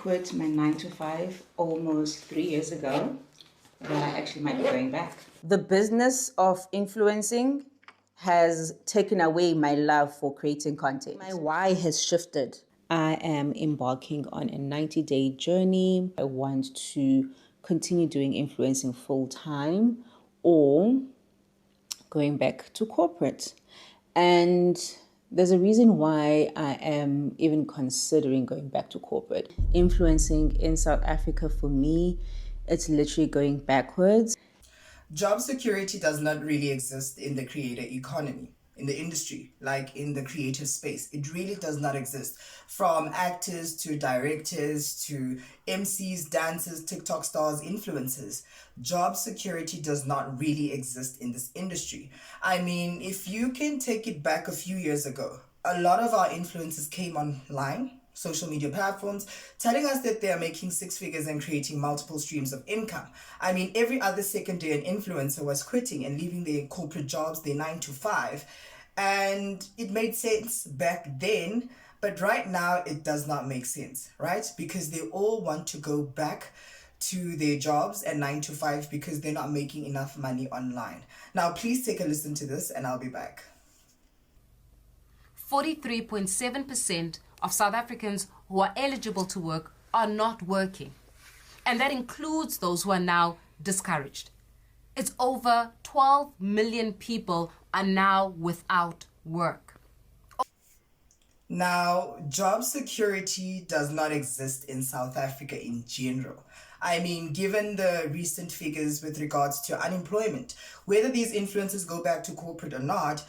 quit my 9 to 5 almost 3 years ago, but I actually might be going back. The business of influencing has taken away my love for creating content. My why has shifted. I am embarking on a 90-day journey. I want to continue doing influencing full time or going back to corporate. And there's a reason why I am even considering going back to corporate. Influencing in South Africa, for me, it's literally going backwards. Job security does not really exist in the creator economy, in the industry, like in the creative space. It really does not exist. From actors to directors to MCs, dancers, TikTok stars, influencers, job security does not really exist in this industry. I mean, if you can take it back a few years ago, a lot of our influencers came online, social media platforms, telling us that they are making six figures and creating multiple streams of income. I mean, every other second day, an influencer was quitting and leaving their corporate jobs, their 9 to 5. And it made sense back then, but right now it does not make sense, right? Because they all want to go back to their jobs at 9 to 5 because they're not making enough money online. Now, please take a listen to this and I'll be back. 43.7% of South Africans who are eligible to work are not working. And that includes those who are now discouraged. It's over 12 million people are now without work. Now, job security does not exist in South Africa in general. I mean, given the recent figures with regards to unemployment, whether these influencers go back to corporate or not,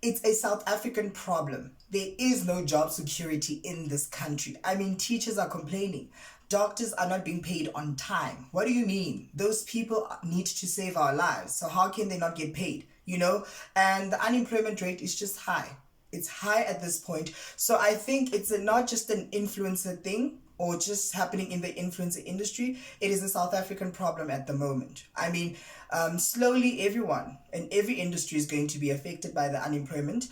it's a South African problem. There is no job security in this country. I mean, teachers are complaining. Doctors are not being paid on time. What do you mean? Those people need to save our lives. So how can they not get paid? You know, and the unemployment rate is just high. It's high at this point. So I think it's not just an influencer thing or just happening in the influencer industry. It is a South African problem at the moment. I mean, slowly everyone in every industry is going to be affected by the unemployment,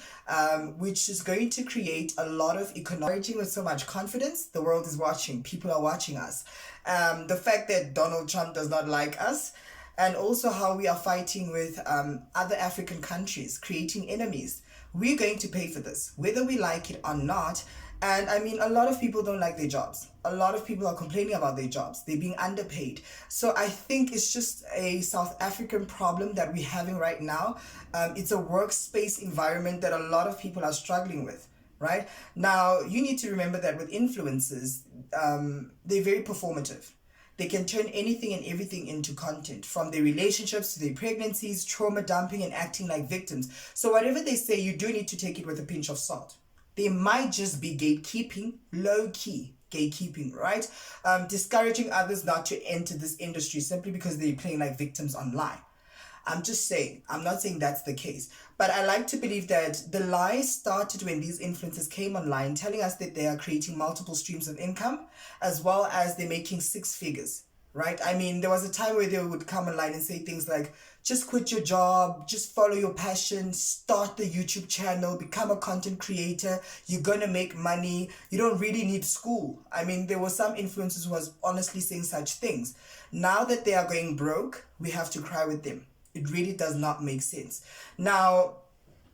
which is going to create a lot of economic, with so much confidence. The world is watching. People are watching us. The fact that Donald Trump does not like us, and also how we are fighting with other African countries, creating enemies. We're going to pay for this, whether we like it or not. And I mean, a lot of people don't like their jobs. A lot of people are complaining about their jobs. They're being underpaid. So I think it's just a South African problem that we're having right now. It's a workspace environment that a lot of people are struggling with, right? Now, you need to remember that with influencers, they're very performative. They can turn anything and everything into content, from their relationships to their pregnancies, trauma dumping, and acting like victims. So whatever they say, you do need to take it with a pinch of salt. They might just be gatekeeping, low-key gatekeeping, right? Discouraging others not to enter this industry simply because they're playing like victims online. I'm just saying, I'm not saying that's the case. But I like to believe that the lie started when these influencers came online telling us that they are creating multiple streams of income as well as they're making six figures, right? I mean, there was a time where they would come online and say things like, just quit your job, just follow your passion, start the YouTube channel, become a content creator, you're gonna make money, you don't really need school. I mean, there were some influencers who was honestly saying such things. Now that they are going broke, we have to cry with them. It really does not make sense. Now,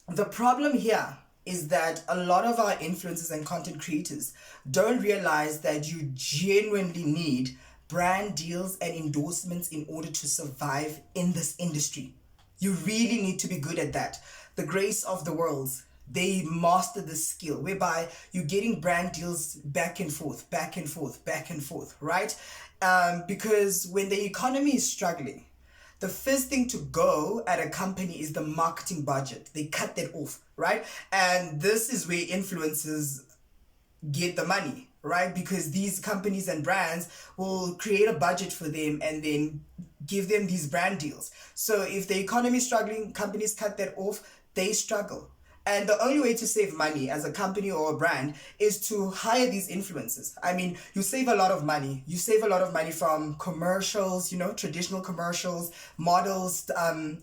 the problem here is that a lot of our influencers and content creators don't realize that you genuinely need brand deals and endorsements in order to survive in this industry. You really need to be good at that. The Grace of the Worlds, they master the skill whereby you're getting brand deals back and forth, back and forth, back and forth, right? Because when the economy is struggling, the first thing to go at a company is the marketing budget. They cut that off, right? And this is where influencers get the money, right? Because these companies and brands will create a budget for them and then give them these brand deals. So if the economy is struggling, companies cut that off, they struggle. And the only way to save money as a company or a brand is to hire these influencers. I mean, you save a lot of money. You save a lot of money from commercials, traditional commercials, models,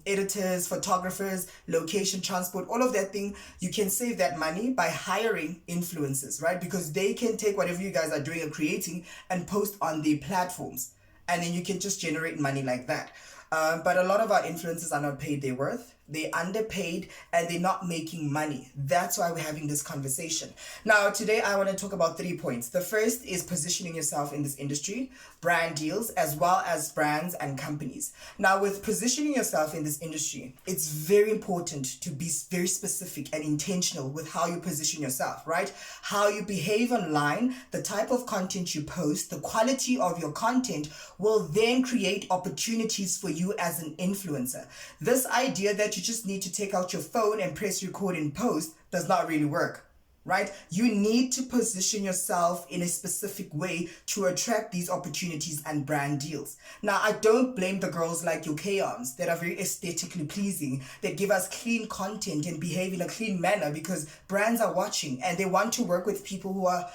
editors, photographers, location, transport, all of that thing. You can save that money by hiring influencers, right? Because they can take whatever you guys are doing and creating and post on the platforms. And then you can just generate money like that. But a lot of our influencers are not paid their worth. They're underpaid and they're not making money. That's why we're having this conversation. Now, today I want to talk about 3 points. The first is positioning yourself in this industry, brand deals, as well as brands and companies. Now, with positioning yourself in this industry, it's very important to be very specific and intentional with how you position yourself, right? How you behave online, the type of content you post, the quality of your content will then create opportunities for you as an influencer. This idea that you just need to take out your phone and press record and post does not really work, right? You need to position yourself in a specific way to attract these opportunities and brand deals. Now, I don't blame the girls like your K-Arms that are very aesthetically pleasing, that give us clean content and behave in a clean manner, because brands are watching and they want to work with people who are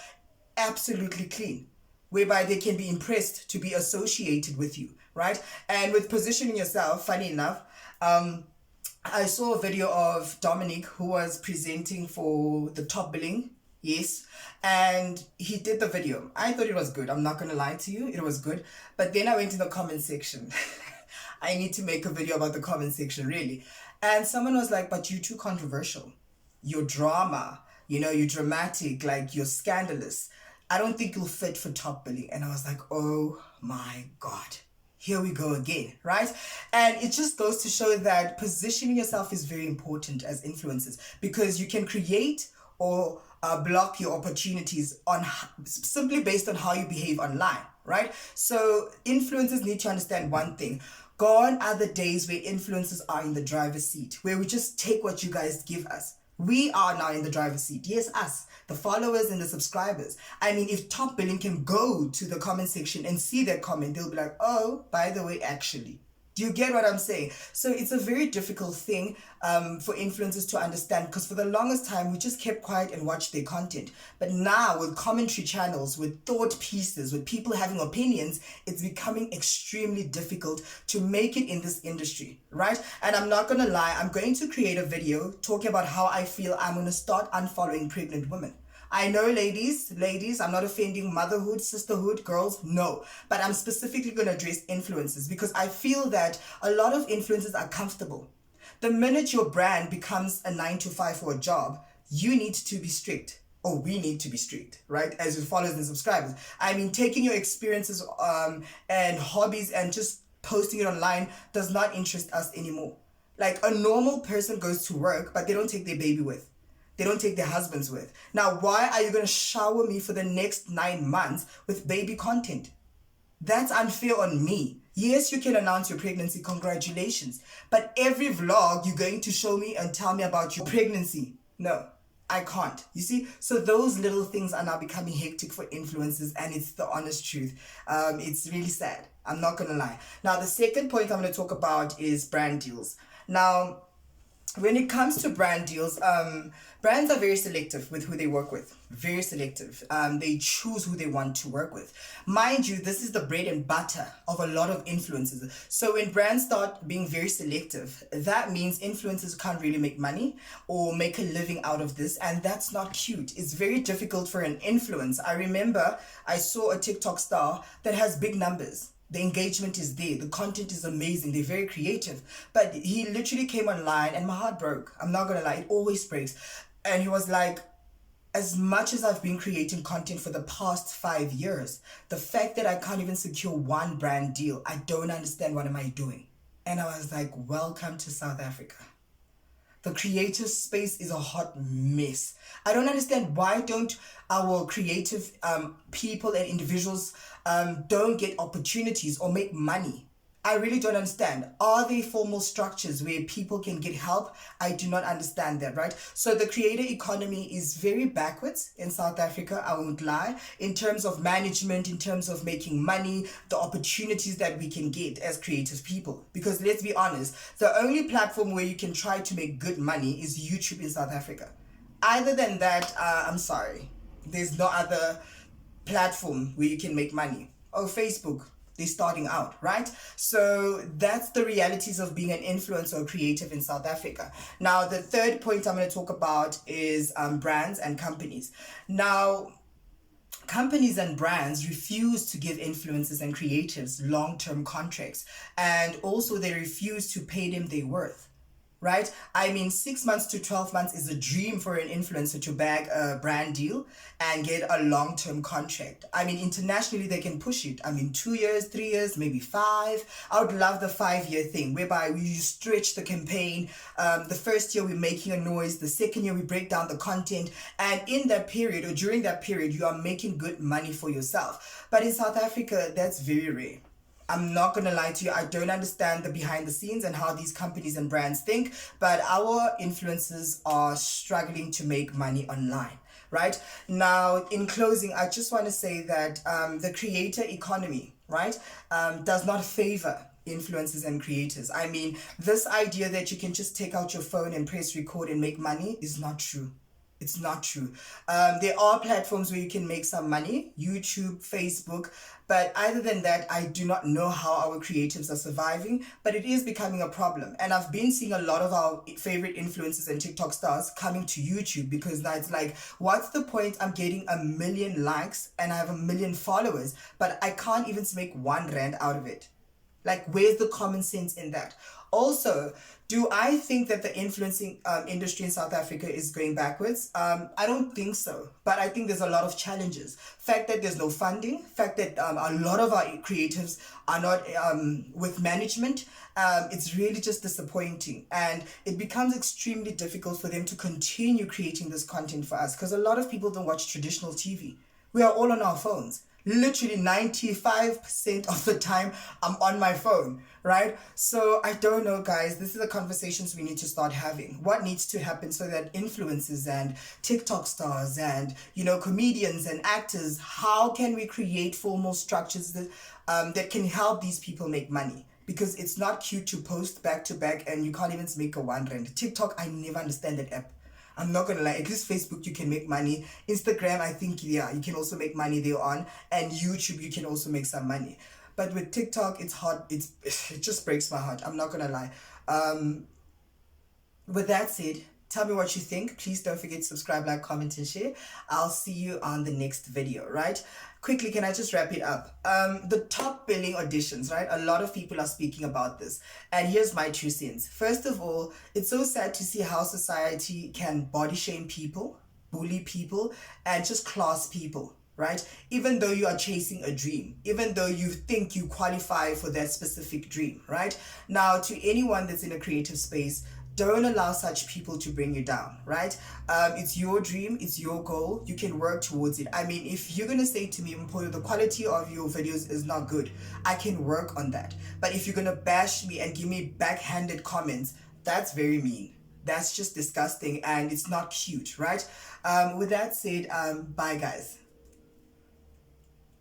absolutely clean, whereby they can be impressed to be associated with you, right? And with positioning yourself, funny enough, I saw a video of Dominic who was presenting for the top billing. Yes. And he did the video. I thought it was good. I'm not going to lie to you. It was good. But then I went to the comment section. I need to make a video about the comment section, really. And someone was like, but you're too controversial. You're drama. You're dramatic. Like, you're scandalous. I don't think you'll fit for top billing. And I was like, oh my God. Here we go again, right? And it just goes to show that positioning yourself is very important as influencers, because you can create or block your opportunities on simply based on how you behave online, right? So influencers need to understand one thing. Gone are the days where influencers are in the driver's seat, where we just take what you guys give us. We are now in the driver's seat. Yes, us, the followers and the subscribers. I mean, if top billing can go to the comment section and see that comment, they'll be like, oh, by the way, actually. Do you get what I'm saying? So it's a very difficult thing for influencers to understand, because for the longest time, we just kept quiet and watched their content. But now with commentary channels, with thought pieces, with people having opinions, it's becoming extremely difficult to make it in this industry, right? And I'm not going to lie, I'm going to create a video talking about how I feel I'm going to start unfollowing pregnant women. I know, ladies, I'm not offending motherhood, sisterhood, girls, no. But I'm specifically going to address influencers, because I feel that a lot of influencers are comfortable. The minute your brand becomes a 9 to 5 for a job, you need to be strict. Or we need to be strict, right? As your followers and subscribers. I mean, taking your experiences and hobbies and just posting it online does not interest us anymore. Like, a normal person goes to work, but they don't take their baby with. They don't take their husbands with. Now, why are you going to shower me for the next 9 months with baby content? That's unfair on me. Yes, you can announce your pregnancy, congratulations. But every vlog, you're going to show me and tell me about your pregnancy. No, I can't. You see? So those little things are now becoming hectic for influencers, and it's the honest truth. It's really sad. I'm not going to lie. Now, the second point I'm going to talk about is brand deals. Now, when it comes to brand deals, brands are very selective with who they work with. Very selective. They choose who they want to work with. Mind you, this is the bread and butter of a lot of influencers. So when brands start being very selective, that means influencers can't really make money or make a living out of this. And that's not cute. It's very difficult for an influencer. I remember I saw a TikTok star that has big numbers. The engagement is there. The content is amazing. They're very creative. But he literally came online and my heart broke. I'm not going to lie. It always breaks. And he was like, as much as I've been creating content for the past 5 years, the fact that I can't even secure one brand deal, I don't understand. What am I doing? And I was like, welcome to South Africa. The creative space is a hot mess. I don't understand, why don't our creative people and individuals don't get opportunities or make money? I really don't understand. Are there formal structures where people can get help? I do not understand that, right? So the creator economy is very backwards in South Africa, I won't lie, in terms of management, in terms of making money, the opportunities that we can get as creative people. Because let's be honest, the only platform where you can try to make good money is YouTube in South Africa. Other than that, I'm sorry. There's no other platform where you can make money. Oh, Facebook, they're starting out, right? So that's the realities of being an influencer or creative in South Africa. Now, the third point I'm going to talk about is brands and companies. Now, companies and brands refuse to give influencers and creatives long-term contracts, and also they refuse to pay them their worth. Right? I mean, 6 months to 12 months is a dream for an influencer to bag a brand deal and get a long-term contract. I mean, internationally, they can push it. I mean, 2 years, 3 years, maybe 5. I would love the 5-year thing, whereby we stretch the campaign. The first year, we're making a noise. The second year, we break down the content. And in that period, or during that period, you are making good money for yourself. But in South Africa, that's very rare. I'm not going to lie to you. I don't understand the behind the scenes and how these companies and brands think, but our influencers are struggling to make money online, right? Now, in closing, I just want to say that the creator economy, right, does not favor influencers and creators. I mean, this idea that you can just take out your phone and press record and make money is not true. It's not true. There are platforms where you can make some money, YouTube, Facebook, but other than that, I do not know how our creatives are surviving, but it is becoming a problem. And I've been seeing a lot of our favorite influencers and TikTok stars coming to YouTube, because now it's like, what's the point? I'm getting 1 million likes and I have 1 million followers, but I can't even make 1 rand out of it. Like, where's the common sense in that? Also, do I think that the influencing industry in South Africa is going backwards? I don't think so, but I think there's a lot of challenges. Fact that there's no funding, fact that a lot of our creatives are not with management, it's really just disappointing. And it becomes extremely difficult for them to continue creating this content for us, because a lot of people don't watch traditional TV. We are all on our phones. Literally 95% of the time I'm on my phone, right? So I don't know, guys. This is the conversations we need to start having. What needs to happen so that influencers and TikTok stars and, you know, comedians and actors, how can we create formal structures that, that can help these people make money? Because it's not cute to post back to back and you can't even make a 1 rand. TikTok, I never understand that app. I'm not gonna lie, at least Facebook you can make money. Instagram, I think, yeah, you can also make money there on. And YouTube, you can also make some money. But with TikTok, it's hard. It just breaks my heart. I'm not gonna lie. With that said, tell me what you think. Please don't forget to subscribe, like, comment, and share. I'll see you on the next video, right? Quickly, can I just wrap it up? The top billing auditions, right? A lot of people are speaking about this. And here's my 2 cents. First of all, it's so sad to see how society can body shame people, bully people, and just class people, right? Even though you are chasing a dream, even though you think you qualify for that specific dream, right? Now, to anyone that's in a creative space, don't allow such people to bring you down, right? It's your dream, it's your goal, you can work towards it. I mean, if you're gonna say to me, Mpoyo, the quality of your videos is not good, I can work on that. But if you're gonna bash me and give me backhanded comments, that's very mean. That's just disgusting and it's not cute, right? With that said, bye guys.